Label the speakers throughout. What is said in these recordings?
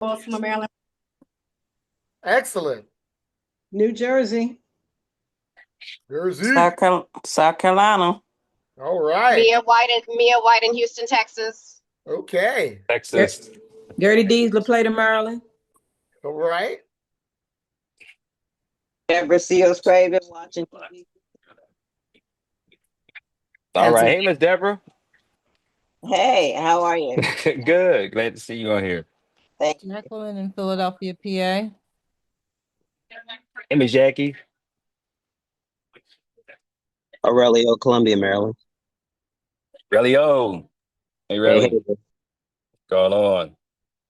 Speaker 1: Baltimore, Maryland.
Speaker 2: Excellent.
Speaker 3: New Jersey.
Speaker 2: Jersey.
Speaker 4: South Carolina.
Speaker 2: All right.
Speaker 1: Mia White in Houston, Texas.
Speaker 2: Okay.
Speaker 4: Texas.
Speaker 3: Gertie Dees, La Plata, Maryland.
Speaker 2: All right.
Speaker 5: Deborah Seals Craven, Washington, D.C.
Speaker 4: All right. Hey, Miss Deborah.
Speaker 5: Hey, how are you?
Speaker 4: Good. Glad to see you on here.
Speaker 5: Thank you.
Speaker 6: Jacqueline in Philadelphia, PA.
Speaker 4: Hey, Miss Jackie.
Speaker 7: Aurelio, Columbia, Maryland.
Speaker 4: Relio. Hey,
Speaker 7: Hey,
Speaker 4: Relly.
Speaker 7: hey,
Speaker 4: Going on.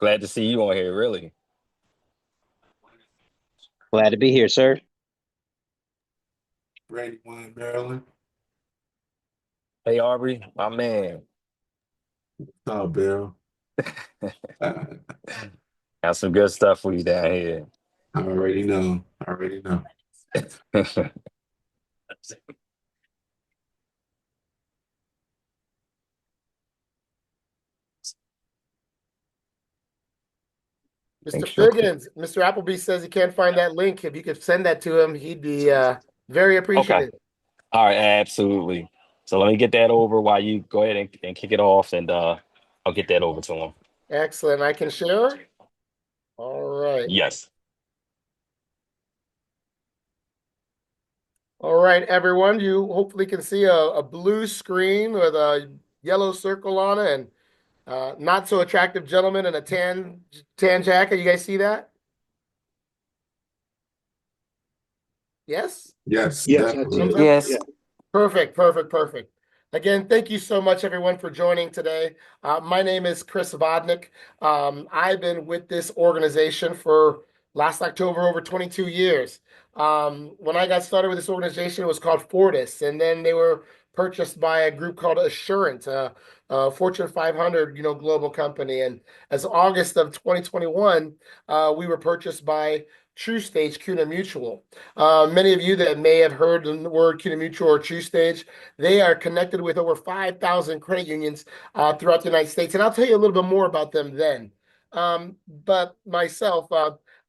Speaker 4: Glad to see you on here, really.
Speaker 7: glad to be here, sir.
Speaker 8: Brandywine, Maryland.
Speaker 4: Hey, Aubrey, my man.
Speaker 8: Oh, Bill.
Speaker 4: Got some good stuff for you down here.
Speaker 8: I already know. I already know.
Speaker 2: Mr. Figgins, Mr. Appleby says he can't find that link. If you could send that to him, he'd be very
Speaker 4: Okay.
Speaker 2: appreciative.
Speaker 4: All right. Absolutely. So let me get that over while you go ahead and kick it off, and I'll get that over to him.
Speaker 2: Excellent. I can share. All right.
Speaker 4: Yes.
Speaker 2: All right, everyone. You hopefully can see a blue screen with a yellow circle on it and not so attractive gentleman in a tan jacket. You guys see that? Yes?
Speaker 8: Yes,
Speaker 9: Yes, I
Speaker 8: definitely.
Speaker 9: did.
Speaker 4: Yes.
Speaker 9: Yeah.
Speaker 2: Perfect. Again, thank you so much, everyone, for joining today. My name is Chris Vodnik. I've been with this organization for last October over 22 years. When I got started with this organization, it was called Fortis, and then they were purchased by a group called Assurant, a Fortune 500, global company. And as August of 2021, we were purchased by True Stage CUNA Mutual. Many of you that may have heard the word CUNA Mutual or True Stage, they are connected with over 5,000 credit unions throughout the United States. And I'll tell you a little bit more about them then. But myself,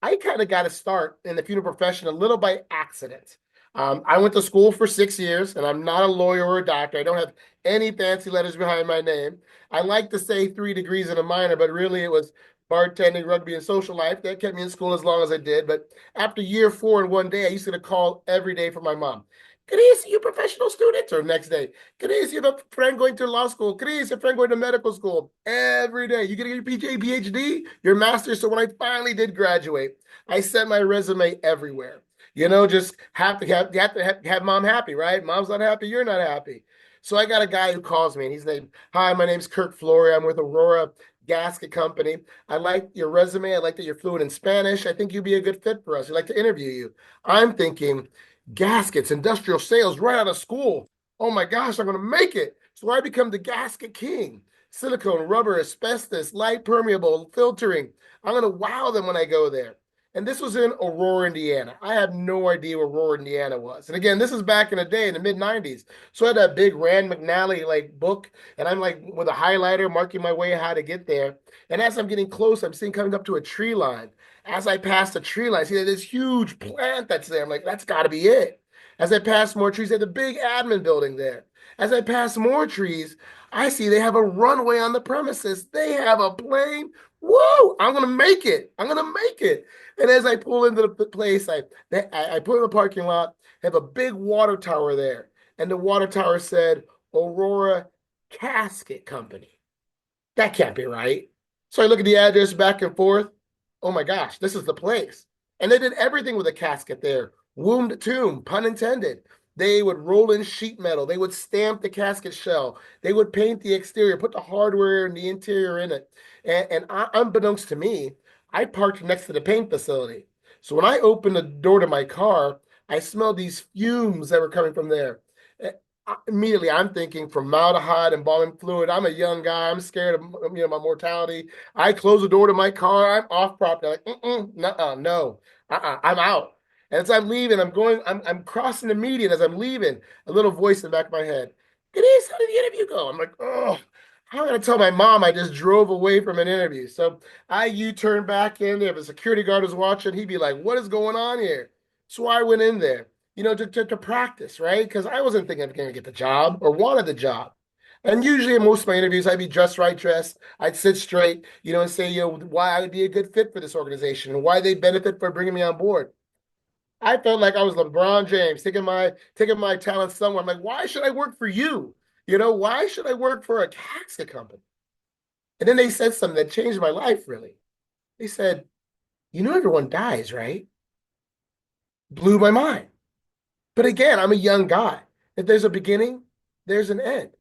Speaker 2: I kind of got to start in the funeral profession a little by accident. I went to school for 6 years, and I'm not a lawyer or a doctor. I don't have any fancy letters behind my name. I like to say 3 degrees and a minor, but really it was bartending, rugby, and social life. That kept me in school as long as I did. But after year 4 and one day, I used to get a call every day from my mom. Chris, you professional student? Or next day, Chris, you have a friend going to law school. Chris, your friend going to medical school. Every day. You get your PhD, your master's. So when I finally did graduate, I sent my resume everywhere. Just have mom happy, right? Mom's not happy, you're not happy. So I got a guy who calls me and he's named, hi, my name's Kirk Flory. I'm with Aurora Gasket Company. I like your resume. I like that you're fluent in Spanish. I think you'd be a good fit for us. We'd like to interview you. I'm thinking, gaskets, industrial sales right out of school. Oh my gosh, I'm going to make it. So I become the gasket king. Silicone, rubber, asbestos, light permeable, filtering. I'm going to wow them when I go there. And this was in Aurora, Indiana. I have no idea where Aurora, Indiana was. And again, this is back in the day in the mid 90s. So I had that big Rand McNally book, and I'm with a highlighter marking my way how to get there. And as I'm getting close, I'm seeing coming up to a tree line. As I pass the tree line, I see this huge plant that's there. I'm like, that's got to be it. As I pass more trees, they have the big admin building there. As I pass more trees, I see they have a runway on the premises. They have a plane. Whoa, I'm going to make it. I'm going to make it. And as I pull into the place, I put in the parking lot, have a big water tower there. And the water tower said, Aurora Casket Company. That can't be right. So I look at the address back and forth. Oh my gosh, this is the place. And they did everything with a casket there. Wombed tomb, pun intended. They would roll in sheet metal. They would stamp the casket shell. They would paint the exterior, put the hardware and the interior in it. And unbeknownst to me, I parked next to the paint facility. So when I opened the door to my car, I smelled these fumes that were coming from there. Immediately, I'm thinking formaldehyde, embalming fluid. I'm a young guy. I'm scared of my mortality. I close the door to my car. I'm off property. Like, no, I'm out. And as I'm leaving, I'm crossing the median. As I'm leaving, a little voice in the back of my head, Denise, how did the interview go? I'm like, oh, I'm gonna tell my mom I just drove away from an interview. So I U-turned back in there. If a security guard was watching, he'd be like, "What is going on here?" So I went in there, to practice, right? Because I wasn't thinking I'm gonna get the job or wanted the job. And usually in most of my interviews, I'd be dressed. I'd sit straight, and say, why I would be a good fit for this organization and why they benefit for bringing me on board. I felt like I was LeBron James taking my talents somewhere. I'm like, why should I work for you? Why should I work for a casket company? And then they said something that changed my life, really. They said, everyone dies, right? Blew my mind. But again, I'm a young guy. If there's a beginning, there's an end.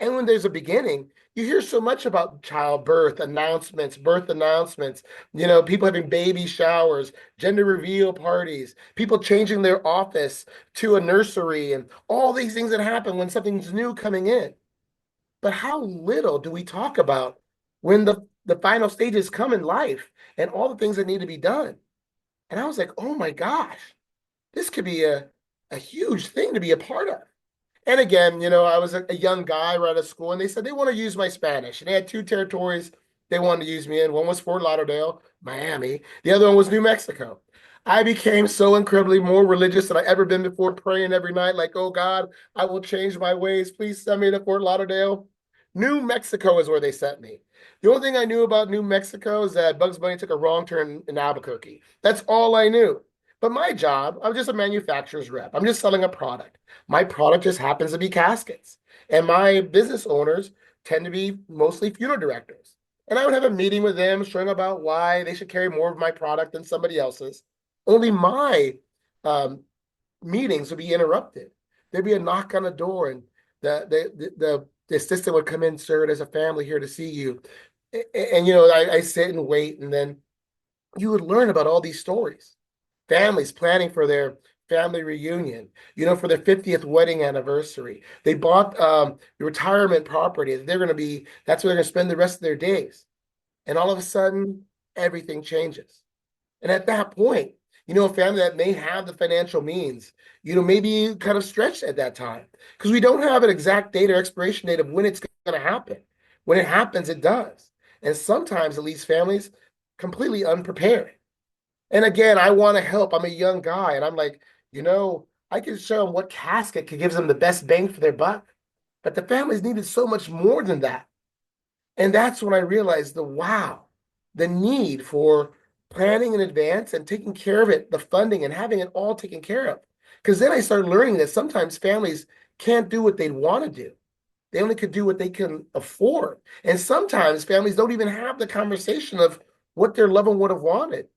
Speaker 2: And when there's a beginning, you hear so much about childbirth announcements, birth announcements, people having baby showers, gender reveal parties, people changing their office to a nursery, and all these things that happen when something's new coming in. But how little do we talk about when the final stages come in life and all the things that need to be done? And I was like, oh my gosh, this could be a huge thing to be a part of. And again, I was a young guy right out of school, and they said they want to use my Spanish. And they had two territories they wanted to use me in. One was Fort Lauderdale, Miami. The other one was New Mexico. I became so incredibly more religious than I ever been before, praying every night, like, oh God, I will change my ways. Please send me to Fort Lauderdale. New Mexico is where they sent me. The only thing I knew about New Mexico is that Bugs Bunny took a wrong turn in Albuquerque. That's all I knew. But my job, I'm just a manufacturer's rep. I'm just selling a product. My product just happens to be caskets. And my business owners tend to be mostly funeral directors. And I would have a meeting with them showing about why they should carry more of my product than somebody else's. Only my meetings would be interrupted. There'd be a knock on the door, and the assistant would come in, sir, there's a family here to see you. And I sit and wait, and then you would learn about all these stories. Families planning for their family reunion, for their 50th wedding anniversary. They bought the retirement property. That's where they're going to spend the rest of their days. And all of a sudden, everything changes. And at that point, a family that may have the financial means, maybe kind of stretched at that time, because we don't have an exact date or expiration date of when it's going to happen. When it happens, it does. And sometimes it leaves families completely unprepared. And again, I want to help. I'm a young guy, and I'm like, I can show them what casket gives them the best bang for their buck. But the families needed so much more than that. And that's when I realized the need for planning in advance and taking care of it, the funding and having it all taken care of. Because then I started learning that sometimes families can't do what they'd want to do. They only could do what they can afford. And sometimes families don't even have the conversation of what their loved one would have wanted.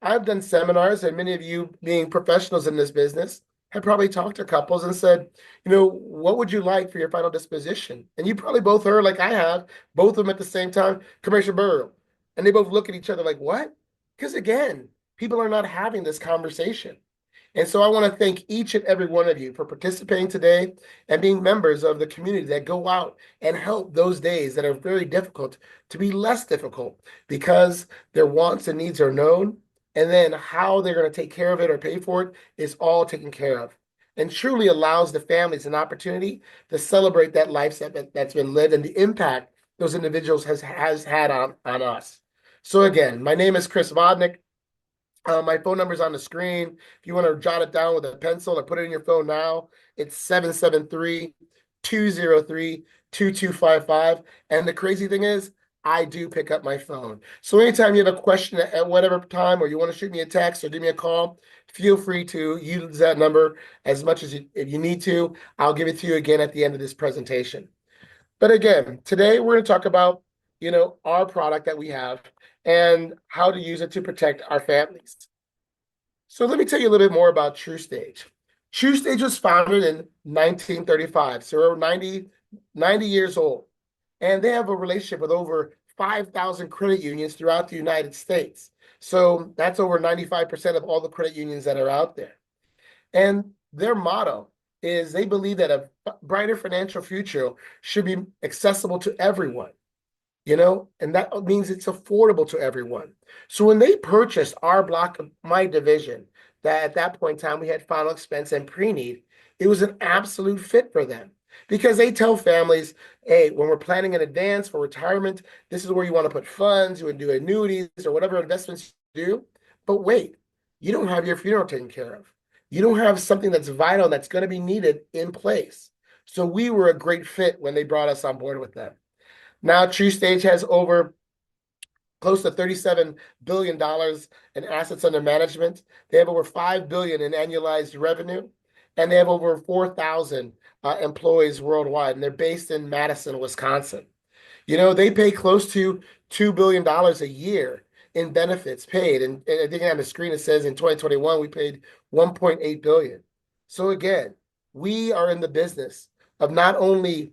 Speaker 2: I've done seminars, and many of you being professionals in this business have probably talked to couples and said, what would you like for your final disposition? And you probably both heard, like I have, both of them at the same time, commercial burial. And they both look at each other like, what? Because again, people are not having this conversation. And so I want to thank each and every one of you for participating today and being members of the community that go out and help those days that are very difficult to be less difficult, because their wants and needs are known. And then how they're going to take care of it or pay for it is all taken care of, and truly allows the families an opportunity to celebrate that life that's been lived and the impact those individuals has had on us. So again, my name is Chris Vodnik. My phone number is on the screen. If you want to jot it down with a pencil or put it in your phone now, it's 773-203-2255. And the crazy thing is, I do pick up my phone. So anytime you have a question at whatever time, or you want to shoot me a text or give me a call, feel free to use that number as much as if you need to. I'll give it to you again at the end of this presentation. But again, today we're going to talk about, our product that we have and how to use it to protect our families. So let me tell you a little bit more about TrueStage. TrueStage was founded in 1935, so we're 90 years old. And they have a relationship with over 5,000 credit unions throughout the United States. So that's over 95% of all the credit unions that are out there. And their motto is they believe that a brighter financial future should be accessible to everyone, and that means it's affordable to everyone. So when they purchased our block of my division, that at that point in time we had final expense and Preneed, it was an absolute fit for them. because they tell families, hey, when we're planning in advance for retirement, this is where you want to put funds, you would do annuities or whatever investments you do. But wait, you don't have your funeral taken care of. You don't have something that's vital that's going to be needed in place. So we were a great fit when they brought us on board with them. Now, True Stage has over close to $37 billion in assets under management. They have over $5 billion in annualized revenue, and they have over 4,000 employees worldwide, and they're based in Madison, Wisconsin. They pay close to $2 billion a year in benefits paid. And I think on the screen it says in 2021, we paid $1.8 billion. So again, we are in the business of not only,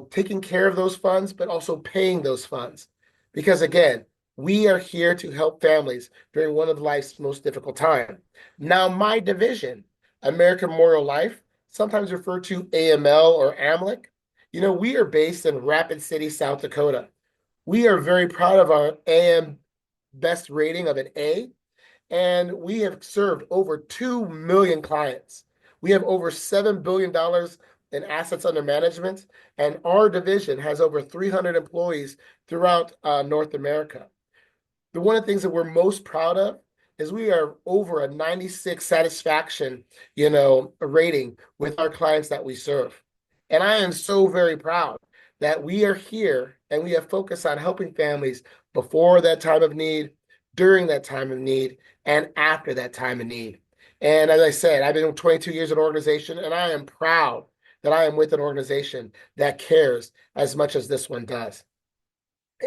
Speaker 2: taking care of those funds, but also paying those funds. Because again, we are here to help families during one of life's most difficult times. Now, my division, American Memorial Life, sometimes referred to AML or AMLIC, we are based in Rapid City, South Dakota. We are very proud of our AM Best rating of an A, and we have served over 2 million clients. We have over $7 billion in assets under management, and our division has over 300 employees throughout North America. One of the things that we're most proud of is we are over a 96 satisfaction, rating with our clients that we serve. And I am so very proud that we are here and we have focused on helping families before that time of need, during that time of need, and after that time of need. And as I said, I've been 22 years in an organization, and I am proud that I am with an organization that cares as much as this one does.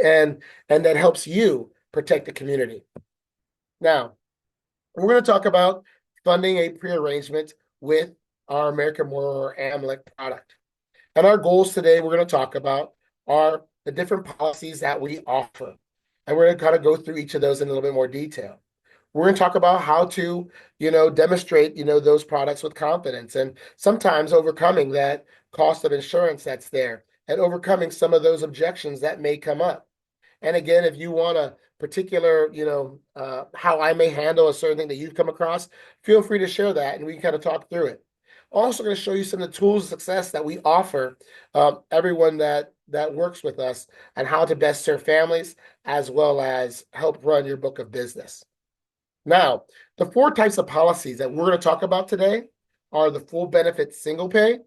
Speaker 2: And that helps you protect the community. Now, we're going to talk about funding a prearrangement with our American Memorial or AMLIC product. And our goals today we're going to talk about are the different policies that we offer. And we're going to kind of go through each of those in a little bit more detail. We're going to talk about how to, demonstrate, those products with confidence, and sometimes overcoming that cost of insurance that's there and overcoming some of those objections that may come up. And again, if you want a particular, how I may handle a certain thing that you've come across, feel free to share that and we can kind of talk through it. Also going to show you some of the tools of success that we offer everyone that works with us and how to best serve families as well as help run your book of business. Now, the 4 types of policies that we're going to talk about today are the full benefit single pay,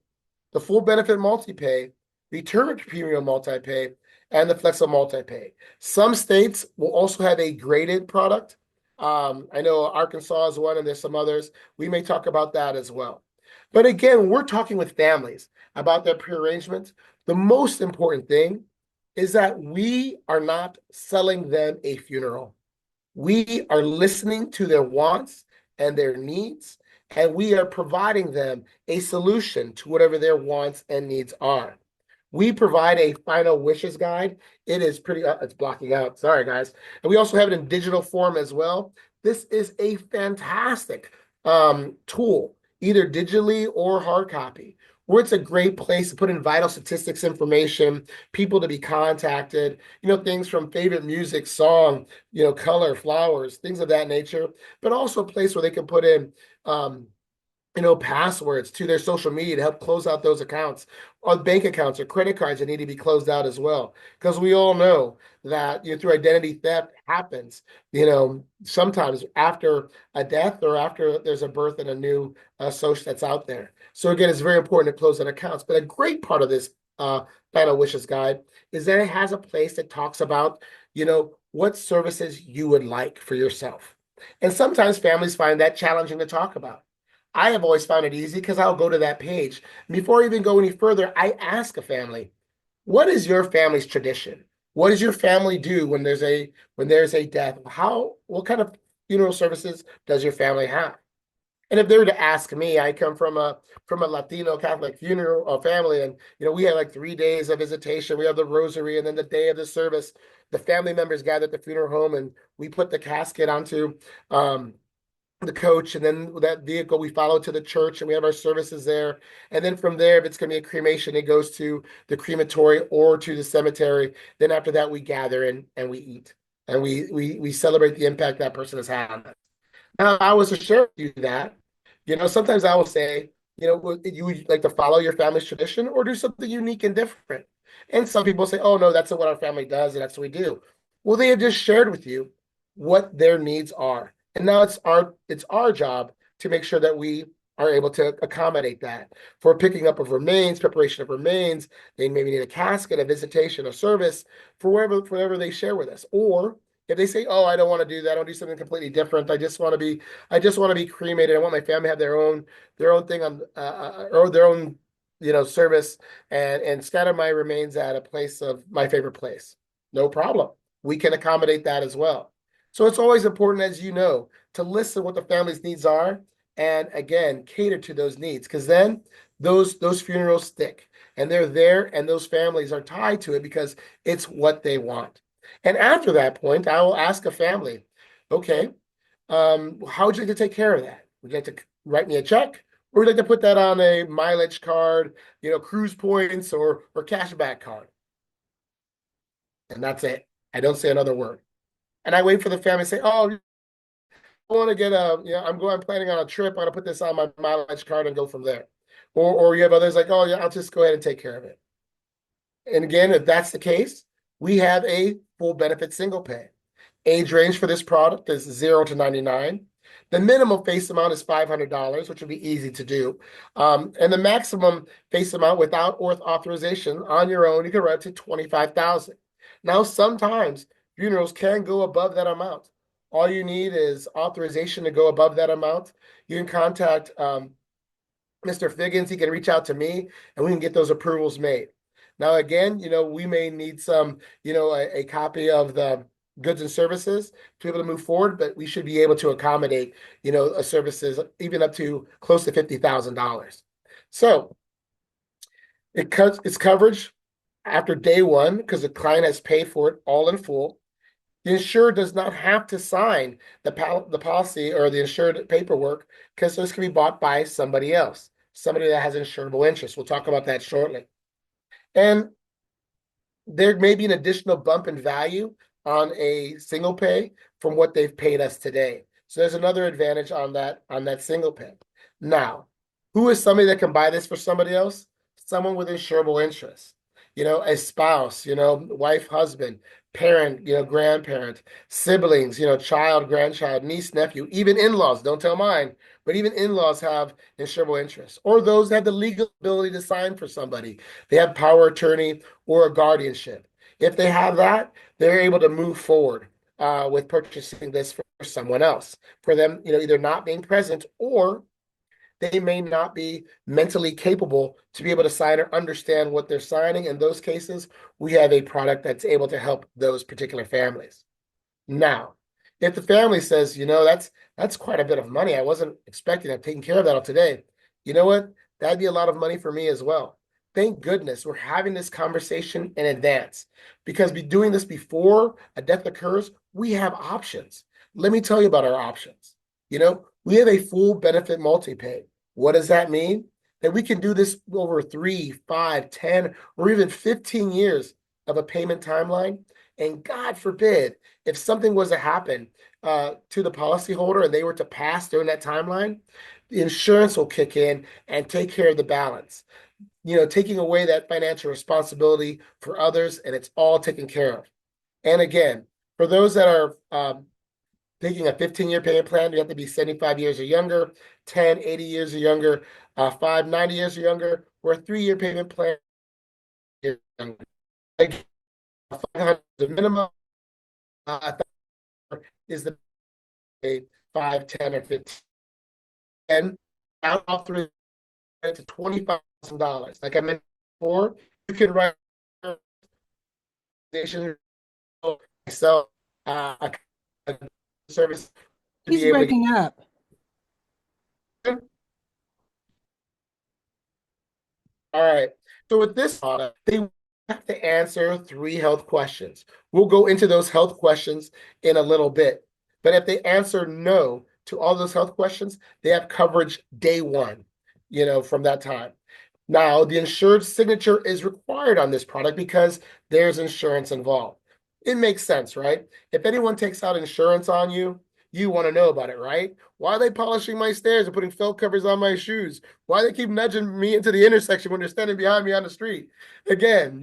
Speaker 2: the full benefit multi-pay, the term premium multi-pay, and the flexible multi-pay. Some states will also have a graded product. I know Arkansas is one, and there's some others. We may talk about that as well. But again, we're talking with families about their prearrangement. The most important thing is that we are not selling them a funeral. We are listening to their wants and their needs, and we are providing them a solution to whatever their wants and needs are. We provide a final wishes guide. It is it's blocking out. Sorry, guys. And we also have it in digital form as well. This is a fantastic tool, either digitally or hard copy, where it's a great place to put in vital statistics information, people to be contacted, things from favorite music, song, color, flowers, things of that nature, but also a place where they can put in passwords to their social media to help close out those accounts, or bank accounts or credit cards that need to be closed out as well. Because we all know that through identity theft happens, sometimes after a death or after there's a birth and a new social that's out there. So again, it's very important to close out accounts. But a great part of this Final Wishes Guide is that it has a place that talks about, what services you would like for yourself. And sometimes families find that challenging to talk about. I have always found it easy because I'll go to that page. Before I even go any further, I ask a family, what is your family's tradition? What does your family do when there's a death? What kind of funeral services does your family have? And if they were to ask me, I come from a Latino Catholic funeral family, and we have like 3 days of visitation. We have the rosary, and then the day of the service, the family members gather at the funeral home, and we put the casket onto the coach, and then that vehicle we follow to the church, and we have our services there. And then from there, if it's going to be a cremation, it goes to the crematory or to the cemetery. Then after that, we gather and we eat, and we celebrate the impact that person has had on us. Now, I was to share with you that, sometimes I will say, would you like to follow your family's tradition or do something unique and different? And some people say, oh, no, that's what our family does and that's what we do. Well, they have just shared with you what their needs are. And now it's our job to make sure that we are able to accommodate that. For picking up of remains, preparation of remains, they maybe need a casket, a visitation, a service, for whatever they share with us. Or if they say, oh, I don't want to do that, I'll do something completely different. I just want to be cremated. I want my family to have their own thing on or their own service and scatter my remains at a place of my favorite place. No problem. We can accommodate that as well. So it's always important, as you know, to listen what the family's needs are and again cater to those needs, because then those funerals stick and they're there and those families are tied to it because it's what they want. And after that point, I will ask a family, okay, how would you like to take care of that? Would you like to write me a check? Or would you like to put that on a mileage card, cruise points or cashback card? And that's it. I don't say another word. And I wait for the family to say, oh, I want to get I'm planning on a trip. I'm going to put this on my mileage card and go from there. Or you have others like, oh, yeah, I'll just go ahead and take care of it. And again, if that's the case, we have a full benefit single pay. Age range for this product is 0 to 99. The minimum face amount is $500, which would be easy to do. And the maximum face amount without authorization on your own, you can write to $25,000. Now, sometimes funerals can go above that amount. All you need is authorization to go above that amount. You can contact Mr. Feggins. He can reach out to me, and we can get those approvals made. Now, again, we may need some, a copy of the goods and services to be able to move forward, but we should be able to accommodate, services even up to close to $50,000. So it's coverage after day one because the client has paid for it all in full. The insured does not have to sign the policy or the insured paperwork because this can be bought by somebody else, somebody that has insurable interest. We'll talk about that shortly. And there may be an additional bump in value on a single pay from what they've paid us today. So there's another advantage on that single pay. Now, who is somebody that can buy this for somebody else? Someone with insurable interest. A spouse, wife, husband, parent, grandparent, siblings, child, grandchild, niece, nephew, even in-laws. Don't tell mine, but even in-laws have insurable interest. Or those that have the legal ability to sign for somebody. They have power of attorney or a guardianship. If they have that, they're able to move forward with purchasing this for someone else. For them, either not being present or they may not be mentally capable to be able to sign or understand what they're signing. In those cases, we have a product that's able to help those particular families. Now, if the family says, that's quite a bit of money. I wasn't expecting I'm taking care of that all today. You know what? That'd be a lot of money for me as well. Thank goodness we're having this conversation in advance because doing this before a death occurs, we have options. Let me tell you about our options. We have a full benefit multi-pay. What does that mean? That we can do this over 3, 5, 10, or even 15 years of a payment timeline. And God forbid, if something was to happen to the policyholder and they were to pass during that timeline, the insurance will kick in and take care of the balance. Taking away that financial responsibility for others, and it's all taken care of. And again, for those that are taking a 15-year payment plan, you have to be 75 years or younger, 10, 80 years or younger, 5, 90 years or younger, or a 3-year payment plan. Again, 500 the minimum is the 5, 10, or 15. And now offering it to $25,000. Like I mentioned before, you can write sell a service to
Speaker 3: He's
Speaker 2: be able to
Speaker 3: breaking up.
Speaker 2: All right. So with this product, they have to answer 3 health questions. We'll go into those health questions in a little bit. But if they answer no to all those health questions, they have coverage day one, from that time. Now, the insured signature is required on this product because there's insurance involved. It makes sense, right? If anyone takes out insurance on you, You want to know about it, right? Why are they polishing my stairs and putting felt covers on my shoes? Why they keep nudging me into the intersection when they're standing behind me on the street? Again,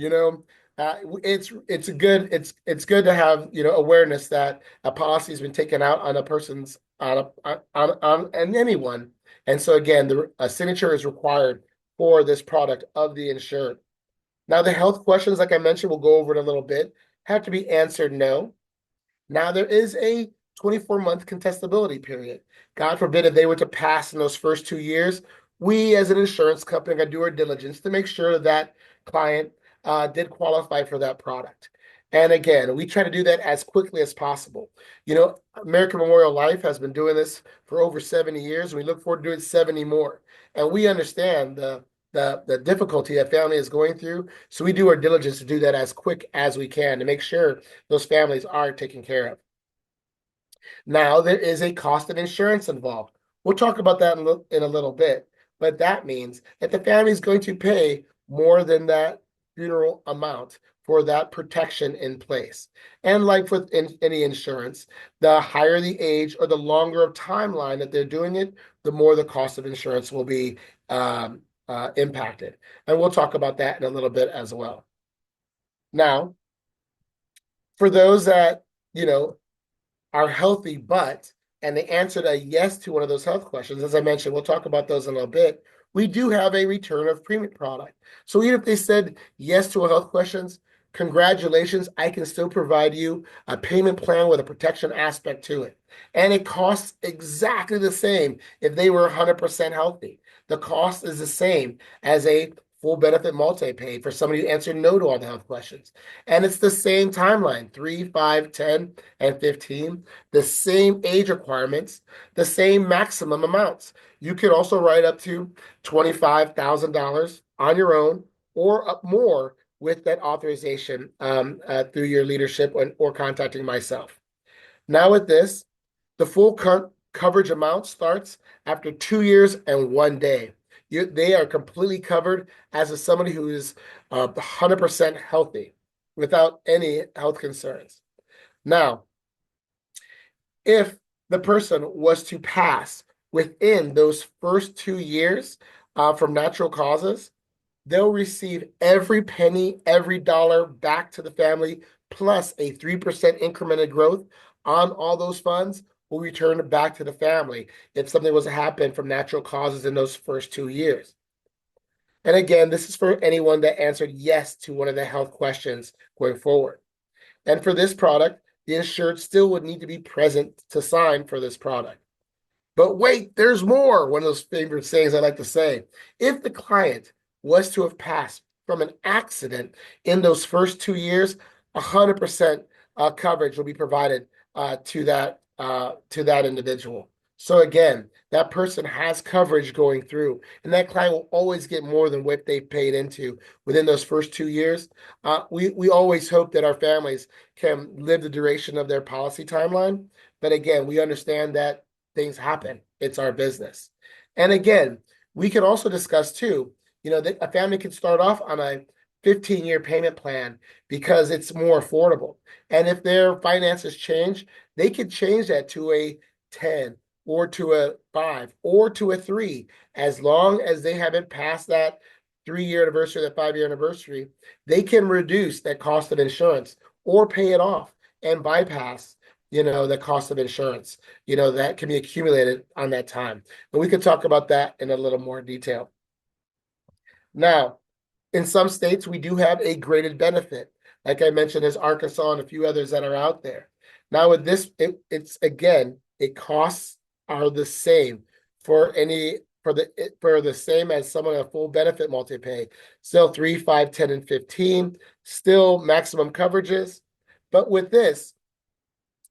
Speaker 2: it's good to have awareness that a policy has been taken out on a person's on anyone, and so again, a signature is required for this product of the insured. Now, the health questions, like I mentioned, we'll go over it a little bit, have to be answered no. Now, there is a 24-month contestability period. God forbid if they were to pass in those first 2 years, we as an insurance company got to do our diligence to make sure that client did qualify for that product. And again, we try to do that as quickly as possible. American Memorial Life has been doing this for over 70 years, and we look forward to doing 70 more. And we understand the difficulty that family is going through. So we do our diligence to do that as quick as we can to make sure those families are taken care of. Now, there is a cost of insurance involved. We'll talk about that in a little bit, but that means that the family is going to pay more than that funeral amount for that protection in place. And like with any insurance, the higher the age or the longer of timeline that they're doing it, the more the cost of insurance will be impacted. And we'll talk about that in a little bit as well. Now, for those that, are healthy, and they answered a yes to one of those health questions, as I mentioned, we'll talk about those in a little bit, we do have a return of premium product. So even if they said yes to a health questions, congratulations, I can still provide you a payment plan with a protection aspect to it. And it costs exactly the same if they were 100% healthy. The cost is the same as a full benefit multi-pay for somebody who answered no to all the health questions. And it's the same timeline, 3, 5, 10, and 15, the same age requirements, the same maximum amounts. You could also write up to $25,000 on your own or up more with that authorization through your leadership or contacting myself. Now with this, the full coverage amount starts after 2 years and 1 day. They are completely covered as somebody who is 100% healthy without any health concerns. Now, if the person was to pass within those first 2 years from natural causes, they'll receive every penny, every dollar back to the family, plus a 3% incremented growth on all those funds will return back to the family if something was to happen from natural causes in those first 2 years. And again, this is for anyone that answered yes to one of the health questions going forward. And for this product, the insured still would need to be present to sign for this product. But wait, there's more. One of those favorite sayings I like to say. If the client was to have passed from an accident in those first 2 years, 100% coverage will be provided to that individual. So again, that person has coverage going through, and that client will always get more than what they paid into within those first 2 years. We always hope that our families can live the duration of their policy timeline. But again, we understand that things happen. It's our business. And again, we can also discuss too, that a family can start off on a 15-year payment plan because it's more affordable. And if their finances change, they could change that to a 10 or to a 5 or to a 3, as long as they haven't passed that 3-year anniversary, that 5-year anniversary. They can reduce that cost of insurance or pay it off and bypass the cost of insurance, that can be accumulated on that time. And we could talk about that in a little more detail. Now, in some states, we do have a graded benefit. Like I mentioned, there's Arkansas and a few others that are out there. Now with this, it costs are the same for the same as someone a full benefit multi-pay. Still 3, 5, 10, and 15, still maximum coverages. But with this,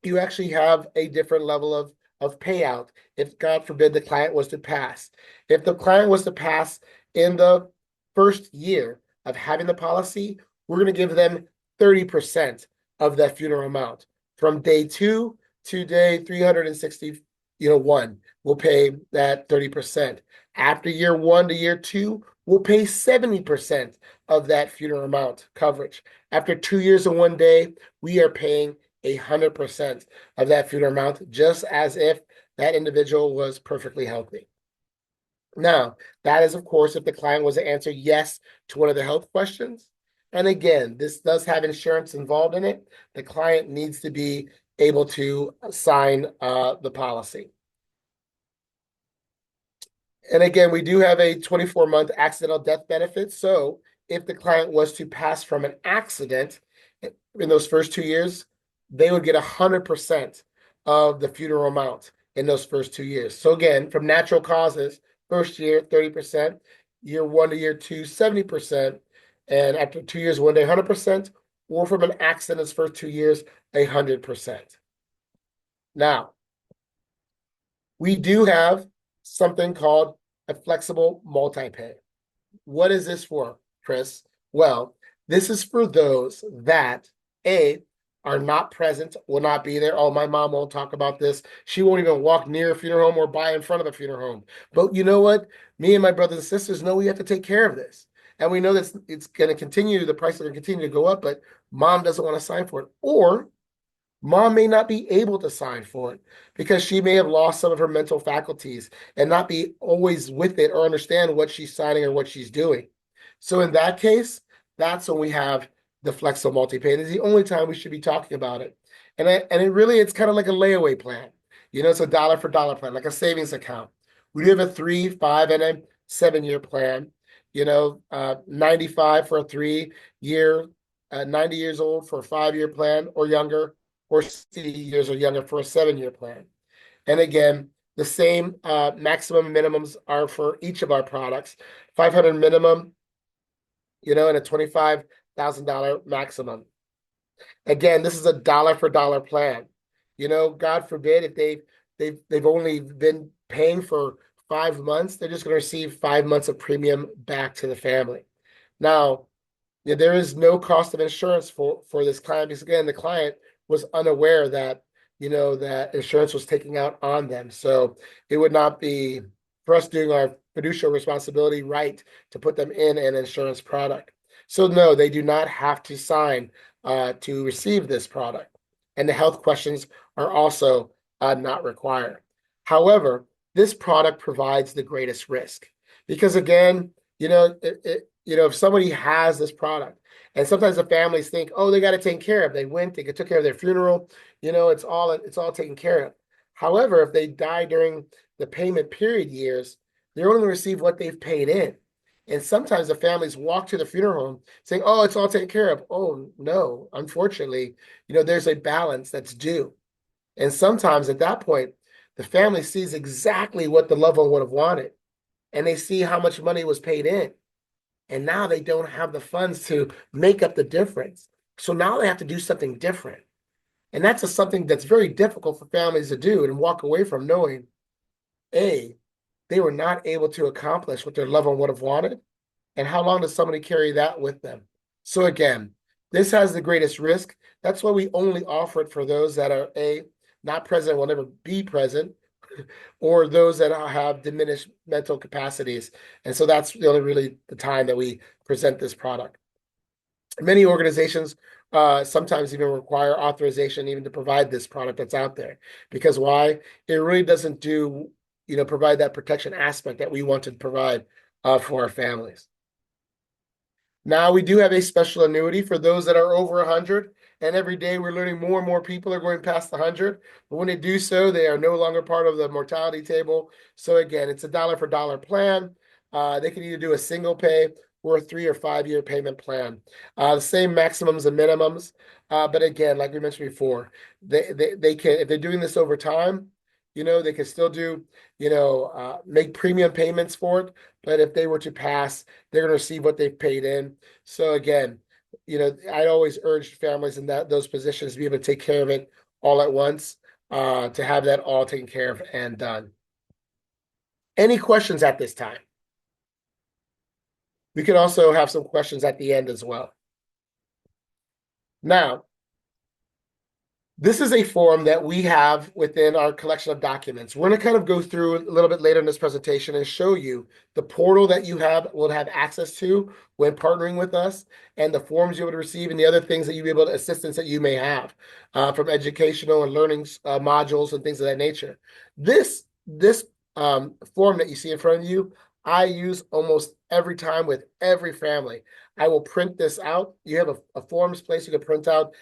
Speaker 2: you actually have a different level of payout if, God forbid, the client was to pass. If the client was to pass in the first year of having the policy, we're going to give them 30% of that funeral amount. From day 2 to day 361, we'll pay that 30%. After year 1 to year 2, we'll pay 70% of that funeral amount coverage. After 2 years and 1 day, we are paying 100% of that funeral amount, just as if that individual was perfectly healthy. Now, that is, of course, if the client was to answer yes to one of the health questions. And again, this does have insurance involved in it. The client needs to be able to sign the policy. And again, we do have a 24-month accidental death benefit. So if the client was to pass from an accident in those first 2 years, they would get 100% of the funeral amount in those first 2 years. So again, from natural causes, first year, 30%, year 1 to year 2, 70%, and after 2 years, 1 day, 100%, or from an accident's first 2 years, 100%. Now, we do have something called a flexible multi-pay. What is this for, Chris? Well, this is for those that, A, are not present, will not be there. Oh, my mom won't talk about this. She won't even walk near a funeral home or buy in front of a funeral home. But you know what? Me and my brothers and sisters know we have to take care of this. And we know that it's going to continue, the price is going to continue to go up, but mom doesn't want to sign for it. Or mom may not be able to sign for it because she may have lost some of her mental faculties and not be always with it or understand what she's signing or what she's doing. So in that case, that's when we have the flexible multi-pay. It's the only time we should be talking about it. And it's kind of like a layaway plan. It's a dollar for dollar plan, like a savings account. We do have a 3, 5, and a 7-year plan. 95 for a 3-year, 90 years old for a 5-year plan or younger, or 60 years or younger for a 7-year plan. And again, the same maximum minimums are for each of our products. 500 minimum, and a $25,000 maximum. Again, this is a dollar for dollar plan. God forbid if they've only been paying for 5 months, they're just going to receive 5 months of premium back to the family. Now, there is no cost of insurance for this client because again, the client was unaware that that insurance was taking out on them. So it would not be for us doing our fiduciary responsibility right to put them in an insurance product. So no, they do not have to sign to receive this product. And the health questions are also not required. However, this product provides the greatest risk because again, if somebody has this product, and sometimes the families think, oh, they got it taken care of. They took care of their funeral. It's all taken care of. However, if they die during the payment period years, they're only going to receive what they've paid in. And sometimes the families walk to the funeral home saying, oh, it's all taken care of. Oh, no, unfortunately, there's a balance that's due. And sometimes at that point, the family sees exactly what the loved one would have wanted. And they see how much money was paid in. And now they don't have the funds to make up the difference. So now they have to do something different. And that's something that's very difficult for families to do and walk away from knowing, A, they were not able to accomplish what their loved one would have wanted. And how long does somebody carry that with them? So again, this has the greatest risk. That's why we only offer it for those that are, A, not present, will never be present, or those that have diminished mental capacities. And so that's really the time that we present this product. Many organizations sometimes even require authorization even to provide this product that's out there. Because why? It really doesn't provide that protection aspect that we want to provide for our families. Now we do have a special annuity for those that are over 100. And every day we're learning more and more people are going past the 100. But when they do so, they are no longer part of the mortality table. So again, it's a dollar for dollar plan. They can either do a single pay or a 3 or 5 year payment plan. The same maximums and minimums. But again, like we mentioned before, they can, if they're doing this over time, they can still do, make premium payments for it. But if they were to pass, they're going to receive what they've paid in. So again, I always urge families in those positions to be able to take care of it all at once, to have that all taken care of and done. Any questions at this time? We can also have some questions at the end as well. Now, This is a form that we have within our collection of documents. We're going to kind of go through a little bit later in this presentation and show you the portal that you will have access to when partnering with us, and the forms you would receive, and the other things that you'll be able to, assistance that you may have from educational and learning modules and things of that nature. This form that you see in front of you, I use almost every time with every family. I will print this out. You have a forms place you can print out,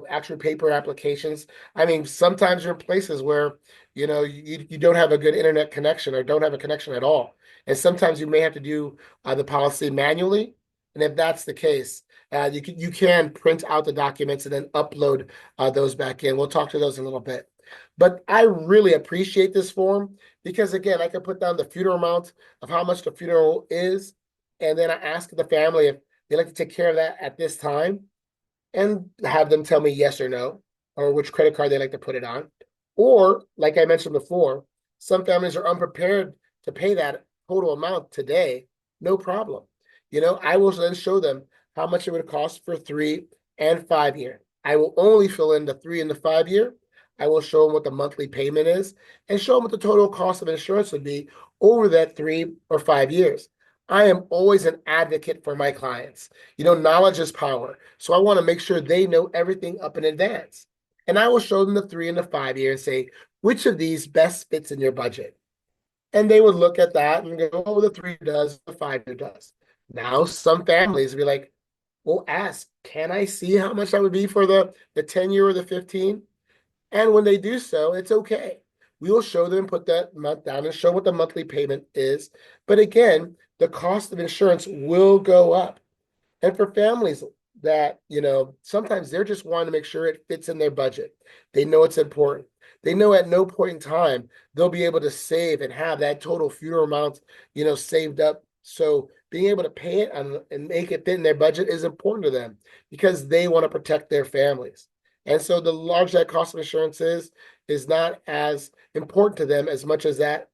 Speaker 2: actual paper applications. I mean, sometimes you're in places where, you don't have a good internet connection or don't have a connection at all. And sometimes you may have to do the policy manually. And if that's the case, you can print out the documents and then upload those back in. We'll talk to those in a little bit. But I really appreciate this form because, again, I can put down the funeral amount of how much the funeral is. And then I ask the family if they like to take care of that at this time, and have them tell me yes or no, or which credit card they like to put it on. Or, like I mentioned before, some families are unprepared to pay that total amount today. No problem. I will then show them how much it would cost for 3 and 5 year. I will only fill in the 3 and the 5 year. I will show them what the monthly payment is and show them what the total cost of insurance would be over that 3 or 5 years. I am always an advocate for my clients. Knowledge is power. So I want to make sure they know everything up in advance. And I will show them the 3 and the 5 year and say, which of these best fits in your budget? And they would look at that and go, oh, the 3 does, the 5 year does. Now, some families will be like, well, ask, can I see how much that would be for the 10 year or the 15? And when they do so, it's okay. We will show them, put that month down and show what the monthly payment is. But again, the cost of insurance will go up. And for families that, sometimes they're just wanting to make sure it fits in their budget. They know it's important. They know at no point in time they'll be able to save and have that total funeral amount, saved up. So being able to pay it and make it fit in their budget is important to them because they want to protect their families. And so the large that cost of insurance is not as important to them as much as that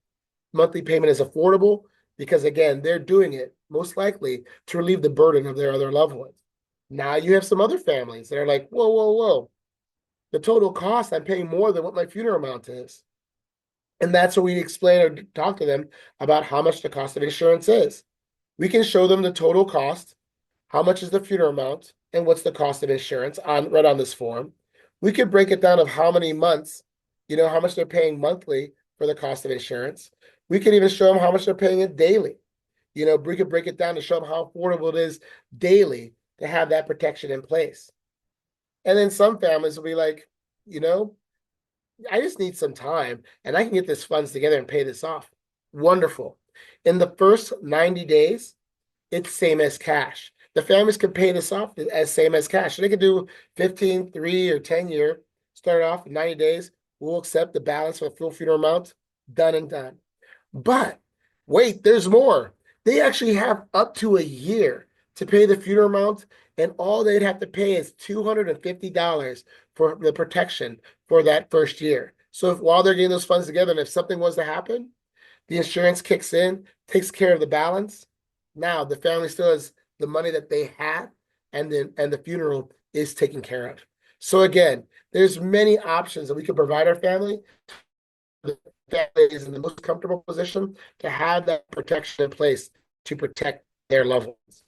Speaker 2: monthly payment is affordable, because again, they're doing it most likely to relieve the burden of their other loved ones. Now you have some other families that are like, whoa, whoa, whoa. The total cost, I'm paying more than what my funeral amount is. And that's what we explain or talk to them about how much the cost of insurance is. We can show them the total cost, how much is the funeral amount, and what's the cost of insurance right on this form. We could break it down of how many months, how much they're paying monthly for the cost of insurance. We could even show them how much they're paying it daily. We could break it down to show them how affordable it is daily to have that protection in place. And then some families will be like, I just need some time and I can get this funds together and pay this off. Wonderful. In the first 90 days, it's same as cash. The families can pay this off as same as cash. So they could do 15, 3, or 10 year, start off in 90 days. We'll accept the balance for the full funeral amount, done and done. But wait, there's more. They actually have up to a year to pay the funeral amount, and all they'd have to pay is $250 for the protection for that first year. So while they're getting those funds together, and if something was to happen, the insurance kicks in, takes care of the balance. Now the family still has the money that they had, and the funeral is taken care of. So again, there's many options that we can provide our family. The family is in the most comfortable position to have that protection in place to protect their loved ones.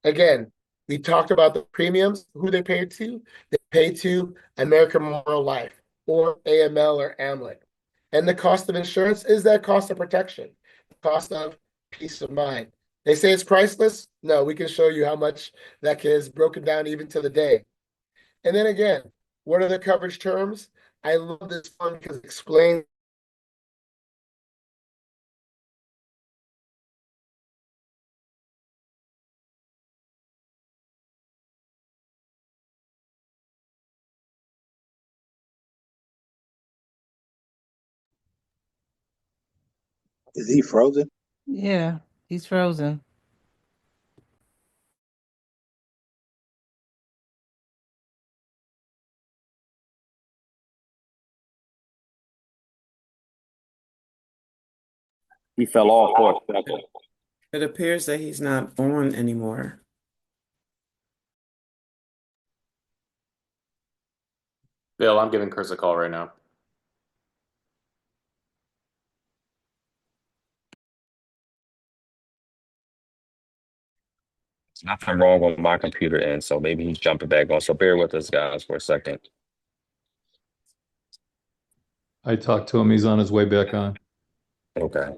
Speaker 2: Again, we talked about the premiums, who they pay to. They pay to American Memorial Life or AML or AMLIC. And the cost of insurance is that cost of protection, the cost of peace of mind. They say it's priceless. No, we can show you how much that is broken down even to the day. And then again, what are the coverage terms? I love this one because it explains.
Speaker 7: Is he frozen?
Speaker 6: Yeah, he's frozen.
Speaker 4: He fell off for a second.
Speaker 9: It appears that he's not on anymore. Bill, I'm giving Chris a call right now.
Speaker 4: There's nothing wrong with my computer end, so maybe he's jumping back on. So bear with us, guys, for a second.
Speaker 10: I talked to him. He's on his way back on.
Speaker 4: Okay.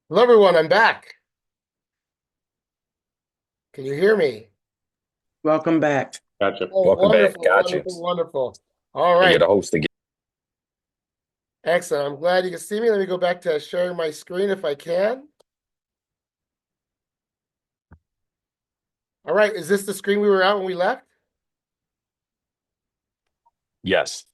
Speaker 2: Hello, everyone. I'm back. Can you hear me?
Speaker 3: Welcome back.
Speaker 9: Gotcha.
Speaker 2: Oh,
Speaker 4: Welcome back.
Speaker 2: wonderful,
Speaker 4: Got you.
Speaker 2: wonderful, wonderful. All
Speaker 4: And you're
Speaker 2: right.
Speaker 4: the host again.
Speaker 2: Excellent. I'm glad you can see me. Let me go back to sharing my screen if I can. All right. Is this the screen we were at when we left?
Speaker 4: Yes.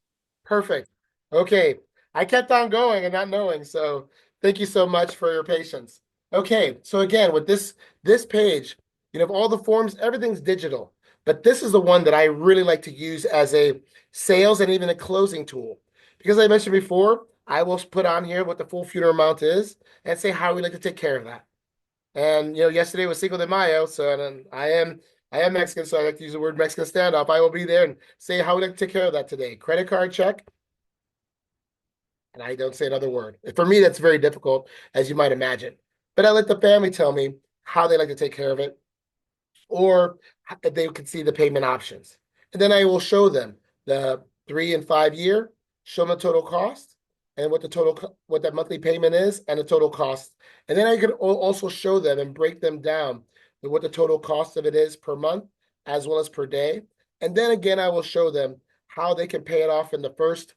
Speaker 2: Perfect. Okay. I kept on going and not knowing. So thank you so much for your patience. Okay. So again, with this page, you know, all the forms, everything's digital. But this is the one that I really like to use as a sales and even a closing tool. Because I mentioned before, I will put on here what the full funeral amount is and say how we like to take care of that. And you know, yesterday was Cinco de Mayo, so and I am Mexican, so I like to use the word Mexican standoff. I will be there and say how we like to take care of that today. Credit card check, and I don't say another word. For me, that's very difficult, as you might imagine. But I let the family tell me how they like to take care of it, or if they can see the payment options. And then I will show them the 3 and 5 year, show them the total cost and what that monthly payment is and the total cost. And then I can also show them and break them down what the total cost of it is per month as well as per day. And then again, I will show them how they can pay it off in the first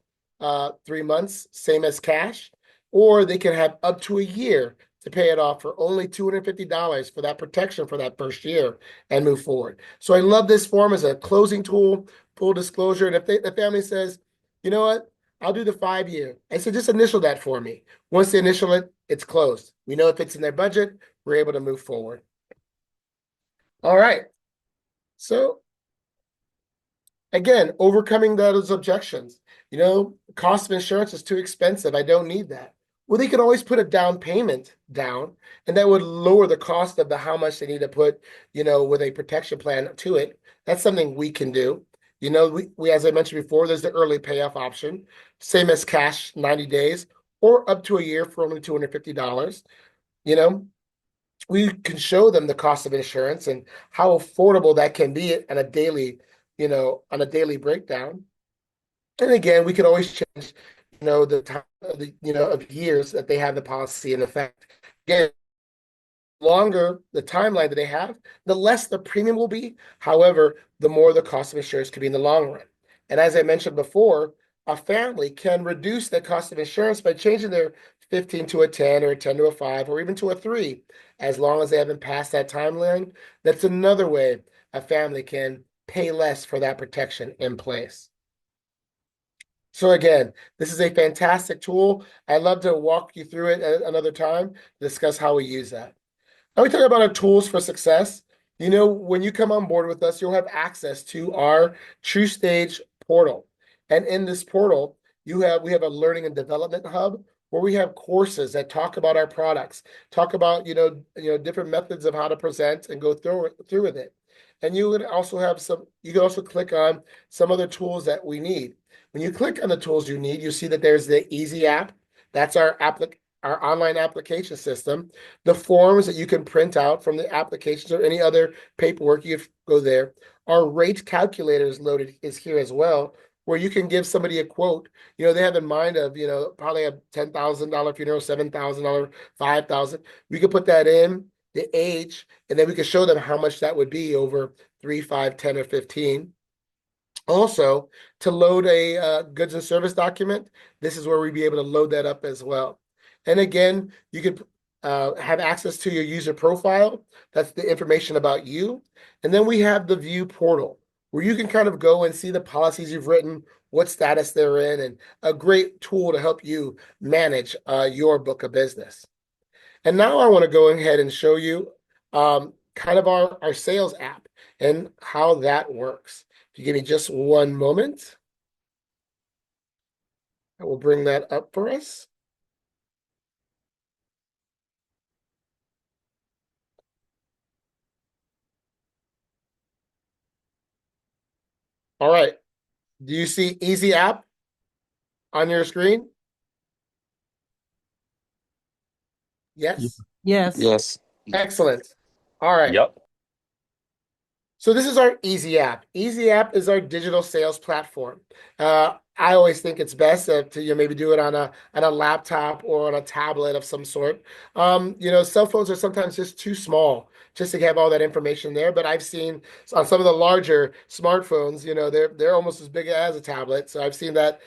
Speaker 2: 3 months, same as cash, or they can have up to a year to pay it off for only $250 for that protection for that first year and move forward. So I love this form as a closing tool, full disclosure. And if the family says, you know what, I'll do the 5 year. I said, just initial that for me. Once they initial it, it's closed. We know if it's in their budget, we're able to move forward. All right. So again, overcoming those objections. You know, cost of insurance is too expensive. I don't need that. Well, they can always put a down payment down, and that would lower the cost of how much they need to put, you know, with a protection plan to it. That's something we can do. You know, we as I mentioned before, there's the early payoff option, same as cash, 90 days, or up to a year for only $250. You know, we can show them the cost of insurance and how affordable that can be on a daily, you know, on a daily breakdown. And again, we can always change, you know, the time of of years that they have the policy in effect. Again, longer the timeline that they have, the less the premium will be. However, the more the cost of insurance could be in the long run. And as I mentioned before, a family can reduce the cost of insurance by changing their 15 to a 10 or a 10 to a 5 or even to a 3, as long as they haven't passed that timeline. That's another way a family can pay less for that protection in place. So again, this is a fantastic tool. I'd love to walk you through it at another time, discuss how we use that. Now we talk about our tools for success. You know, when you come on board with us, you'll have access to our True Stage portal. And in this portal, we have a learning and development hub where we have courses that talk about our products, talk about, different methods of how to present and go through with it. And you would also have you can also click on some other tools that we need. When you click on the tools you need, you see that there's the Easy app. That's our online application system. The forms that you can print out from the applications or any other paperwork, you go there. Our rate calculator is here as well, where you can give somebody a quote. They have in mind of, probably a $10,000 funeral, $7,000, $5,000. We could put that in, the age, and then we could show them how much that would be over 3, 5, 10, or 15. Also, to load a goods and service document, this is where we'd be able to load that up as well. And again, you could have access to your user profile. That's the information about you. And then we have the view portal, where you can kind of go and see the policies you've written, what status they're in, and a great tool to help you manage your book of business. And now I want to go ahead and show you kind of our sales app and how that works. If you give me just one moment, I will bring that up for us. All right. Do you see Easy app on your screen? Yes?
Speaker 6: Yes.
Speaker 4: Yes.
Speaker 2: Excellent. All right.
Speaker 4: Yep.
Speaker 2: So this is our Easy app. Easy app is our digital sales platform. I always think it's best to maybe do it on a laptop or on a tablet of some sort. Cell phones are sometimes just too small just to have all that information there. But I've seen on some of the larger smartphones, they're almost as big as a tablet. So I've seen that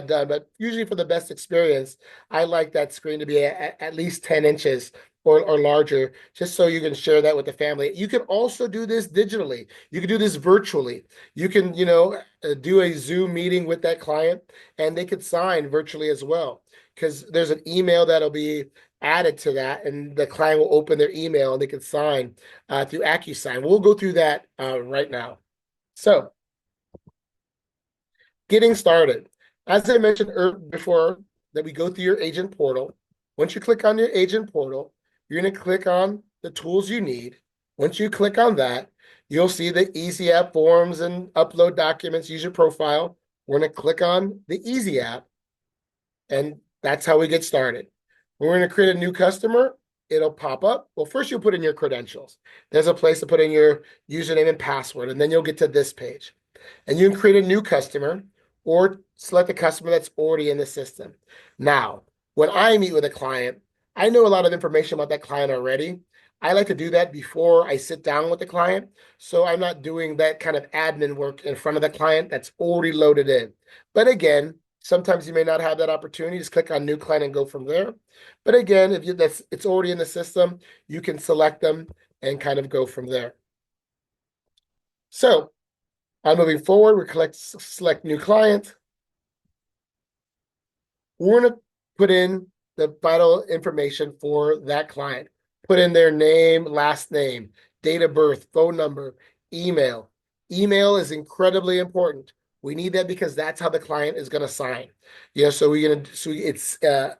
Speaker 2: done. But usually for the best experience, I like that screen to be at least 10 inches or larger, just so you can share that with the family. You can also do this digitally. You can do this virtually. You can, do a Zoom meeting with that client, and they could sign virtually as well, because there's an email that'll be added to that, and the client will open their email and they can sign through AccuSign. We'll go through that right now. So, getting started. As I mentioned before, that we go through your agent portal. Once you click on your agent portal, you're going to click on the tools you need. Once you click on that, you'll see the Easy app forms and upload documents, user profile. We're going to click on the Easy app, and that's how we get started. When we're going to create a new customer, it'll pop up. Well, first you'll put in your credentials. There's a place to put in your username and password, and then you'll get to this page. And you can create a new customer or select a customer that's already in the system. Now, when I meet with a client, I know a lot of information about that client already. I like to do that before I sit down with the client, so I'm not doing that kind of admin work in front of the client that's already loaded in. But again, sometimes you may not have that opportunity. Just click on new client and go from there. But again, if it's already in the system, you can select them and kind of go from there. So, moving forward, we select new client. We're going to put in the vital information for that client. Put in their name, last name, date of birth, phone number, email. Email is incredibly important. We need that because that's how the client is going to sign. So it's a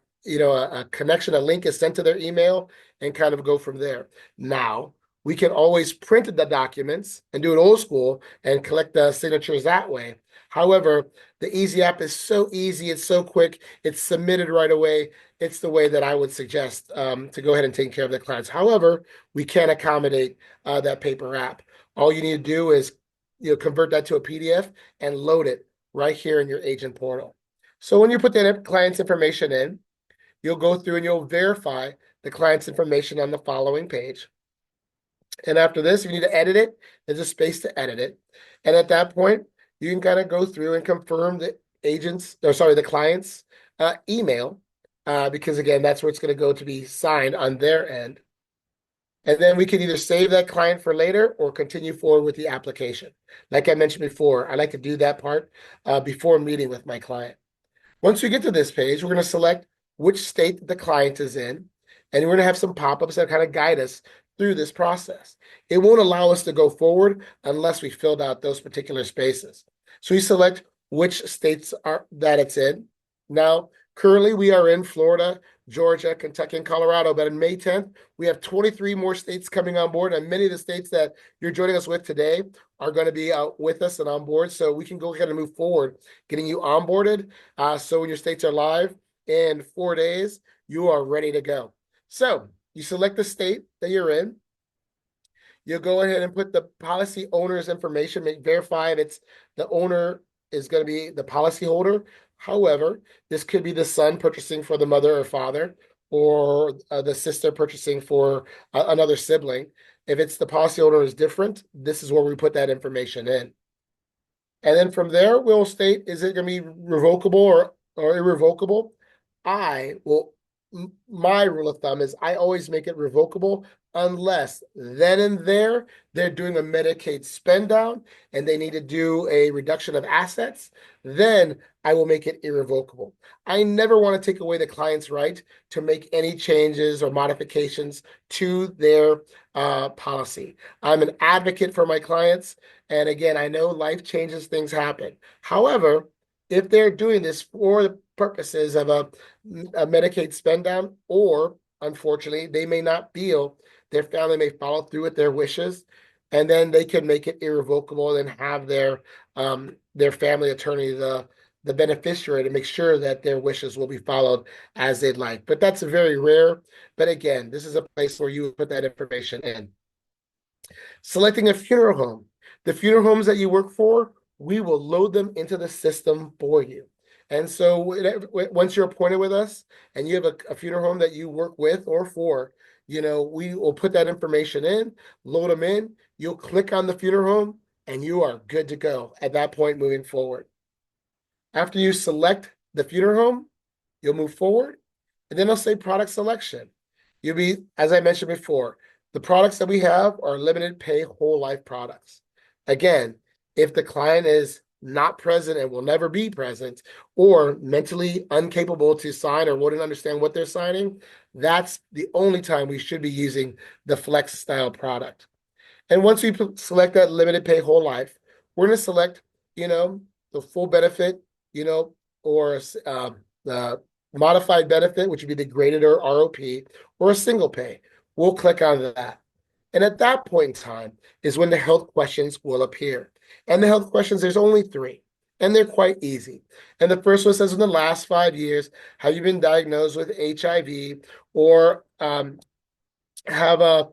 Speaker 2: connection, a link is sent to their email and kind of go from there. Now, we can always print the documents and do it old school and collect the signatures that way. However, the Easy app is so easy, it's so quick, it's submitted right away. It's the way that I would suggest to go ahead and take care of the clients. However, we can accommodate that paper app. All you need to do is convert that to a PDF and load it right here in your agent portal. So when you put that client's information in, you'll go through and you'll verify the client's information on the following page. And after this, if you need to edit it, there's a space to edit it. And at that point, you can kind of go through and confirm the client's email, because again, that's where it's going to go to be signed on their end. And then we can either save that client for later or continue forward with the application. Like I mentioned before, I like to do that part before meeting with my client. Once we get to this page, we're going to select which state the client is in, and we're going to have some pop-ups that kind of guide us through this process. It won't allow us to go forward unless we filled out those particular spaces. So we select which states that it's in. Now Currently, we are in Florida, Georgia, Kentucky, and Colorado. But on May 10th, we have 23 more states coming on board. And many of the states that you're joining us with today are going to be out with us and on board. So we can go ahead and move forward, getting you onboarded. So when your states are live in 4 days, you are ready to go. So you select the state that you're in. You'll go ahead and put the policy owner's information, verify if it's the owner is going to be the policy holder. However, this could be the son purchasing for the mother or father, or the sister purchasing for another sibling. If it's the policy owner is different, this is where we put that information in. And then from there, we'll state, is it going to be revocable or irrevocable? My rule of thumb is I always make it revocable unless then and there they're doing a Medicaid spend down and they need to do a reduction of assets, then I will make it irrevocable. I never want to take away the client's right to make any changes or modifications to their policy. I'm an advocate for my clients. And again, I know life changes, things happen. However, if they're doing this for the purposes of a Medicaid spend down, or unfortunately, they may not feel their family may follow through with their wishes, and then they can make it irrevocable and have their family attorney, the beneficiary, to make sure that their wishes will be followed as they'd like. But that's very rare. But again, this is a place where you would put that information in. Selecting a funeral home. The funeral homes that you work for, we will load them into the system for you. And so once you're appointed with us and you have a funeral home that you work with or for, we will put that information in, load them in. You'll click on the funeral home and you are good to go at that point moving forward. After you select the funeral home, you'll move forward, and then it'll say product selection. You'll be, as I mentioned before, the products that we have are limited pay whole life products. Again, if the client is not present and will never be present, or mentally incapable to sign or wouldn't understand what they're signing, that's the only time we should be using the flex style product. And once we select that limited pay whole life, we're going to select, the full benefit, or the modified benefit, which would be the graded or ROP, or a single pay. We'll click on that. And at that point in time is when the health questions will appear. And the health questions, there's only 3, and they're quite easy. And the first one says, in the last 5 years, have you been diagnosed with HIV or have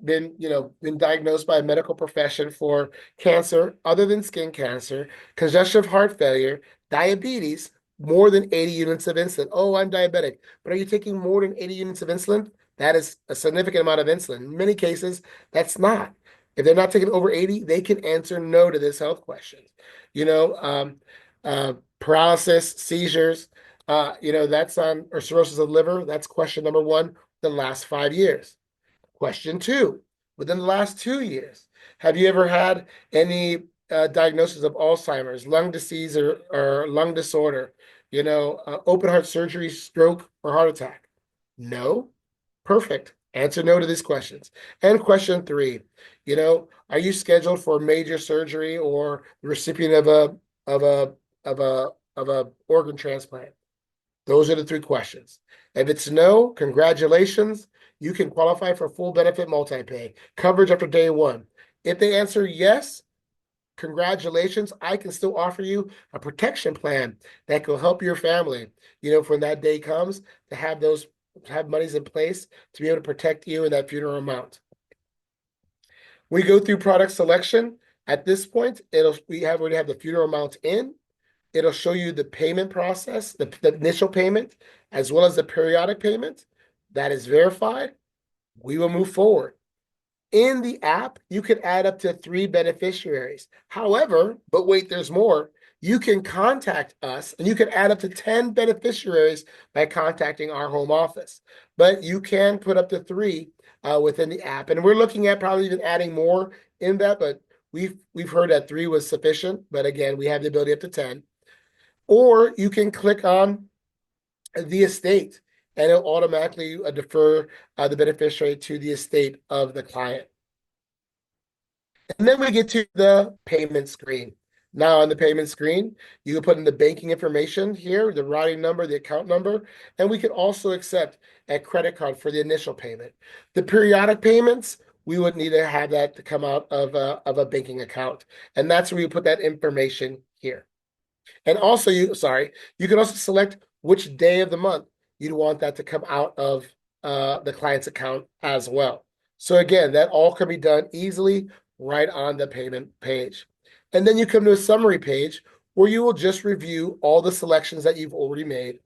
Speaker 2: been diagnosed by a medical profession for cancer other than skin cancer, congestive heart failure, diabetes, more than 80 units of insulin. Oh, I'm diabetic, but are you taking more than 80 units of insulin? That is a significant amount of insulin. In many cases, that's not. If they're not taking over 80, they can answer no to this health question. Paralysis, seizures, that's on, or cirrhosis of the liver. That's question number 1, the last 5 years. Question 2, within the last 2 years, have you ever had any diagnosis of Alzheimer's, lung disease, or lung disorder, open heart surgery, stroke, or heart attack? No? Perfect. Answer no to these questions. And question 3, are you scheduled for major surgery or the recipient of a organ transplant? Those are the 3 questions. If it's no, congratulations. You can qualify for full benefit multi-pay coverage after day 1. If they answer yes, congratulations. I can still offer you a protection plan that will help your family, when that day comes, to have monies in place to be able to protect you in that funeral amount. We go through product selection. At this point, we already have the funeral amount in. It'll show you the payment process, the initial payment, as well as the periodic payment. That is verified. We will move forward. In the app, you can add up to 3 beneficiaries. However, but wait, there's more. You can contact us, and you can add up to 10 beneficiaries by contacting our home office. But you can put up to 3 within the app. And we're looking at probably even adding more in that, but we've heard that 3 was sufficient. But again, we have the ability up to 10. Or you can click on the estate, and it'll automatically defer the beneficiary to the estate of the client. And then we get to the payment screen. Now on the payment screen, you can put in the banking information here, the routing number, the account number, and we can also accept a credit card for the initial payment. The periodic payments, we would need to have that to come out of a banking account. And that's where you put that information here. And also you can also select which day of the month you'd want that to come out of the client's account as well. So again, that all can be done easily right on the payment page. And then you come to a summary page where you will just review all the selections that you've already made.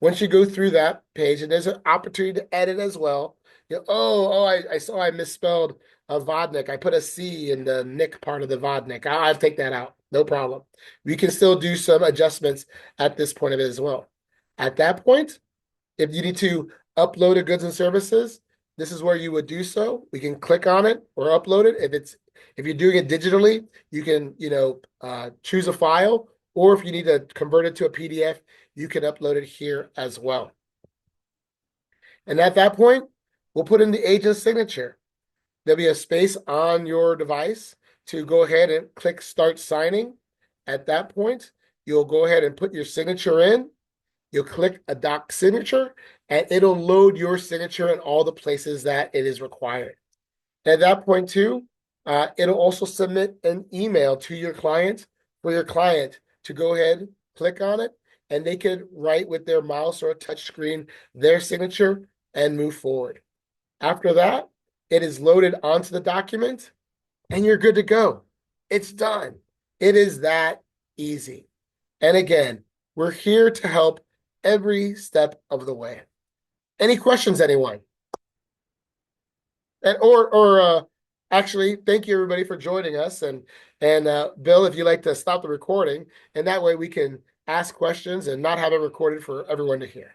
Speaker 2: Once you go through that page, and there's an opportunity to edit as well. I saw I misspelled a Vodnik. I put a C in the Nick part of the Vodnik. I'll take that out. No problem. We can still do some adjustments at this point of it as well. At that point, if you need to upload a goods and services, this is where you would do so. We can click on it or upload it. If you're doing it digitally, you can choose a file, or if you need to convert it to a PDF, you can upload it here as well. And at that point, we'll put in the agent's signature. There'll be a space on your device to go ahead and click Start Signing. At that point, you'll go ahead and put your signature in. You'll click Adopt Signature, and it'll load your signature in all the places that it is required. At that point, too, it'll also submit an email to your client for your client to go ahead, click on it, and they can write with their mouse or a touch screen their signature and move forward. After that, it is loaded onto the document, and you're good to go. It's done. It is that easy. And again, we're here to help every step of the way. Any questions, anyone? And actually, thank you everybody for joining us. And Bill, if you'd like to stop the recording, and that way we can ask questions and not have it recorded for everyone to hear.